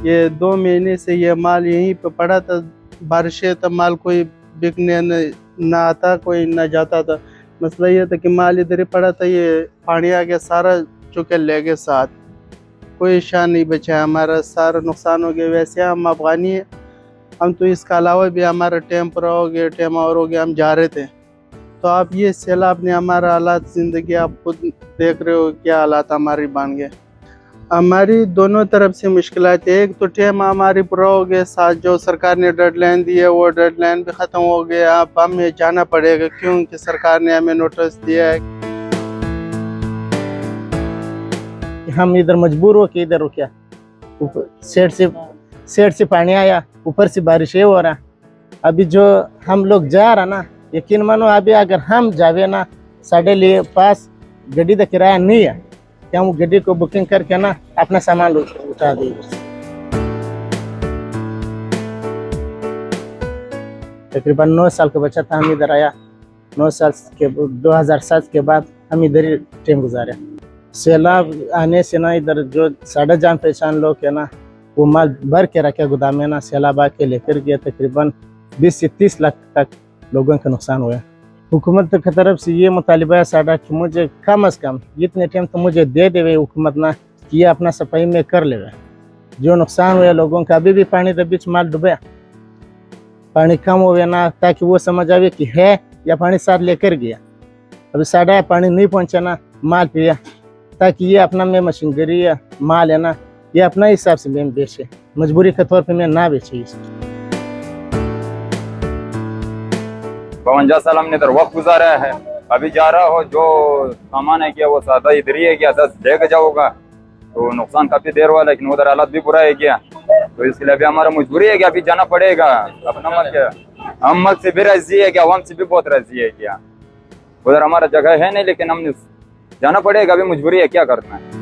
ये 2 महीने से ये माल यहीं पे पड़ा था। बारिशें तब माल कोई बिकने न आता, कोई न जाता था। मसला ये था कि माल इधर ही पड़ा था, ये पानी आ गया, सारा चुके ले गए साथ, कोई शान नहीं बचा, हमारा सारा नुकसान हो गया। वैसे हम अफगानी हैं, हम तो इसके अलावा भी हमारा टेम्पर हो गया, टेमर हो गया, हम जा रहे थे। तो आप ये सैलाब ने हमारा हालात ज़िंदगी आप खुद देख रहे हो क्या हालात हमारी बन गए। हमारी दोनों तरफ से मुश्किलात है। एक तो टेम हमारी पूरा हो गया, साथ जो सरकार ने डेडलाइन दी है वो डेडलाइन भी ख़त्म हो गया। अब हमें जाना पड़ेगा क्योंकि सरकार ने हमें नोटिस दिया है। हम इधर मजबूर हो के इधर रुके, ऊपर सेट से पानी आया, ऊपर से बारिश हो रहा। अभी जो हम लोग जा रहा ना, यकीन मानो अभी अगर हम जावे ना, साढ़े लिए पास गड्डी का किराया नहीं है, क्या हम गड्डी को बुकिंग करके ना अपना सामान उठा दिए। तकरीबन 9 साल का बच्चा था, हम इधर आया 9 साल के 2007 के बाद हम इधर ही टाइम गुजारे। सैलाब आने से ना इधर जो साढ़े जान पहचान लोग है ना, वो माल भर के रखे गोदाम में ना, सैलाब आके लेकर गया। तकरीबन 20 से 30 लाख तक लोगों का नुकसान हुआ। हुकूमत की तरफ से ये मुतालिबा है साढ़ा कि मुझे कम से कम इतने टाइम तो मुझे दे देवे हुकूमत ना, कि ये अपना सफाई में कर लेवे। जो नुकसान हुआ लोगों का, अभी भी पानी के बीच माल डूबे, पानी कम हो गया ना, ताकि वो समझ आवे कि है या पानी साथ लेकर गया। अभी साढ़ा पानी नहीं पहुंचा ना, माल पिया, ताकि ये अपना में मशीनरी या माल है ना, ये अपना हिसाब से मैं बेचे, मजबूरी के तौर पे मैं ना बेचे इसको। 52 साल हमने इधर वक्त गुजारा है। अभी जा रहा हो जो सामान है क्या वो सादा इधर ही है क्या, 10 लेके जाओगा तो नुकसान काफी देर हुआ, लेकिन उधर हालात भी बुरा है क्या, तो इसके लिए अभी हमारा मजबूरी है कि अभी जाना पड़ेगा। अपना मत क्या, हम मत से भी राजी है क्या, हम से भी बहुत राजी है क्या, उधर हमारा जगह है नहीं, लेकिन हमने जाना पड़ेगा, अभी मजबूरी है, क्या करना है।